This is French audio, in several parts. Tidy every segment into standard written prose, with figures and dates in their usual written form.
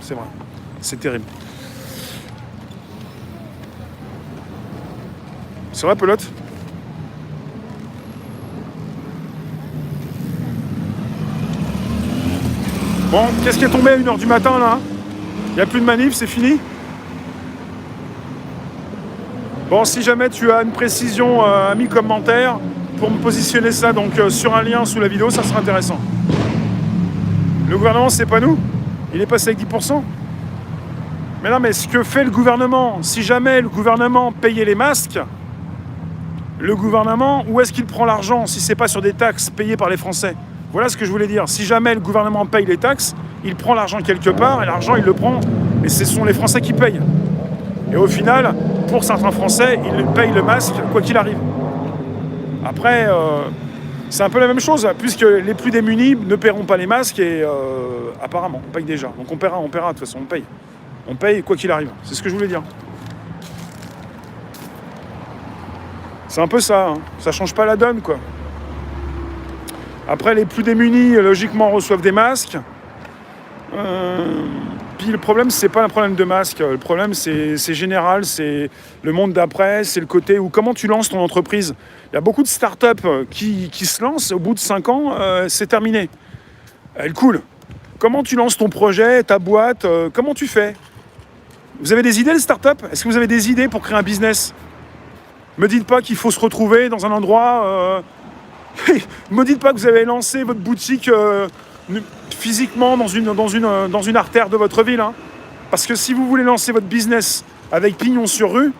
c'est vrai. C'est terrible. C'est vrai, pelote? Bon, qu'est-ce qui est tombé à 1h du matin, là? Il n'y a plus de manif, c'est fini? Bon, si jamais tu as une précision, mis commentaire pour me positionner ça donc sur un lien sous la vidéo, ça sera intéressant. Le gouvernement, c'est pas nous? Il est passé avec 10%? Mais non, mais ce que fait le gouvernement, si jamais le gouvernement payait les masques, le gouvernement, où est-ce qu'il prend l'argent si c'est pas sur des taxes payées par les Français? Voilà ce que je voulais dire. Si jamais le gouvernement paye les taxes, il prend l'argent quelque part et l'argent, il le prend. Et ce sont les Français qui payent. Et au final, pour certains Français, ils payent le masque quoi qu'il arrive. Après, c'est un peu la même chose, puisque les plus démunis ne paieront pas les masques et apparemment, on paye déjà. Donc on paiera, de toute façon, on paye. On paye quoi qu'il arrive. C'est ce que je voulais dire. C'est un peu ça, hein. Ça change pas la donne, quoi. Après, les plus démunis, logiquement, reçoivent des masques. Puis le problème, c'est pas un problème de masque. Le problème, c'est général, c'est le monde d'après, c'est le côté où comment tu lances ton entreprise. Il y a beaucoup de startups qui se lancent, au bout de 5 ans, c'est terminé. Elle coule. Comment tu lances ton projet, ta boîte, comment tu fais? Vous avez des idées, les startups? Est-ce que vous avez des idées pour créer un business? Me dites pas qu'il faut se retrouver dans un endroit... Me dites pas que vous avez lancé votre boutique physiquement dans une artère de votre ville. Hein. Parce que si vous voulez lancer votre business avec pignon sur rue,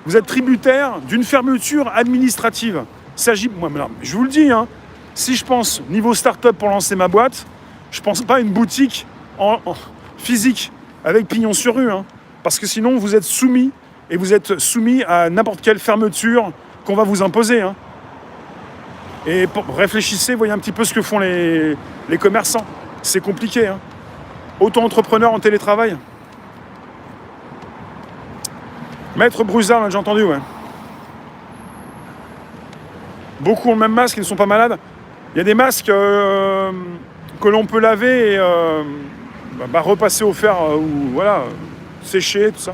vous êtes tributaire d'une fermeture administrative. Il s'agit... Moi, je vous le dis, hein, si je pense niveau start-up pour lancer ma boîte, je pense pas à une boutique en physique avec pignon sur rue. Hein. Parce que sinon, vous êtes soumis à n'importe quelle fermeture qu'on va vous imposer. Hein. Et réfléchissez, voyez un petit peu ce que font les commerçants. C'est compliqué. Hein. Auto-entrepreneur en télétravail. Maître Bruzard, on a déjà entendu, ouais. Beaucoup ont le même masque, ils ne sont pas malades. Il y a des masques que l'on peut laver et repasser au fer ou voilà, sécher, tout ça.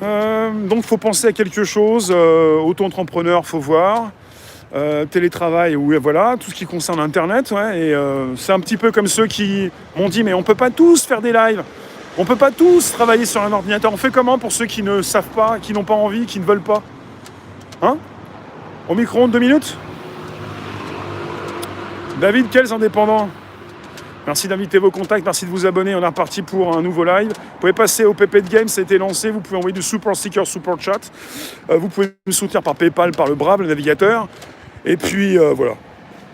Donc il faut penser à quelque chose. Auto-entrepreneur, faut voir. Télétravail, oui, voilà, tout ce qui concerne Internet, ouais, et c'est un petit peu comme ceux qui m'ont dit mais on peut pas tous faire des lives, on peut pas tous travailler sur un ordinateur, on fait comment pour ceux qui ne savent pas, qui n'ont pas envie, qui ne veulent pas, hein? Au micro-ondes 2 minutes. David, quels indépendants? Merci d'inviter vos contacts, merci de vous abonner, on est reparti pour un nouveau live. Vous pouvez passer au PP de Game, ça a été lancé, vous pouvez envoyer du super sticker, super chat, vous pouvez me soutenir par PayPal, par le Brave, le navigateur. Et puis voilà.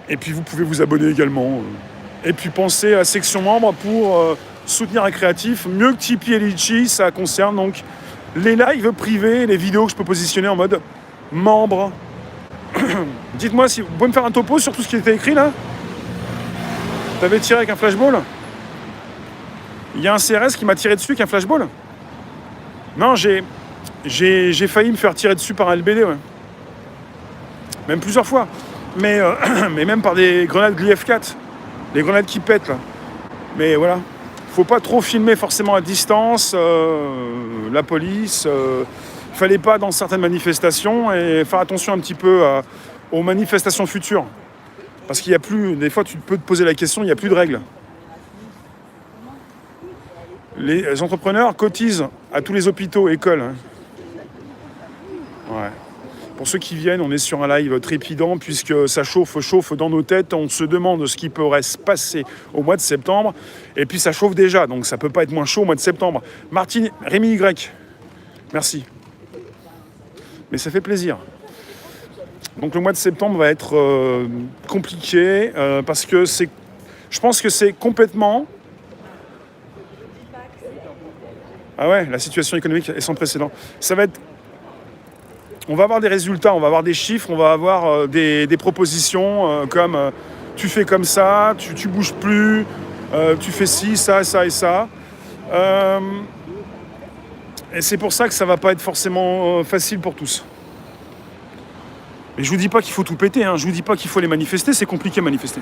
Et puis vous pouvez vous abonner également. Et puis pensez à la section membres pour soutenir un créatif. Mieux que Tipeee et Litchi, ça concerne donc les lives privés, les vidéos que je peux positionner en mode membre. Dites-moi si vous pouvez me faire un topo sur tout ce qui était écrit là. T'avais tiré avec un flashball? Il y a un CRS qui m'a tiré dessus avec un flashball? Non, j'ai failli me faire tirer dessus par un LBD, ouais. Même plusieurs fois. Mais même par des grenades Glyph4. Les grenades qui pètent, là. Mais voilà. Faut pas trop filmer forcément à distance. La police. Fallait pas dans certaines manifestations. Et faire attention un petit peu aux manifestations futures. Parce qu'il n'y a plus... Des fois, tu peux te poser la question, il n'y a plus de règles. Les entrepreneurs cotisent à tous les hôpitaux, écoles. Hein. Ouais. Pour ceux qui viennent, on est sur un live trépidant puisque ça chauffe dans nos têtes. On se demande ce qui pourrait se passer au mois de septembre. Et puis ça chauffe déjà, donc ça ne peut pas être moins chaud au mois de septembre. Martine, Rémi Y, merci. Mais ça fait plaisir. Donc le mois de septembre va être compliqué parce que je pense que c'est complètement... Ah ouais, la situation économique est sans précédent. Ça va être... On va avoir des résultats, on va avoir des chiffres, on va avoir des propositions comme tu fais comme ça, tu bouges plus, tu fais ci, ça, ça et ça. Et c'est pour ça que ça va pas être forcément facile pour tous. Mais je vous dis pas qu'il faut tout péter, hein. Je vous dis pas qu'il faut les manifester, c'est compliqué à manifester.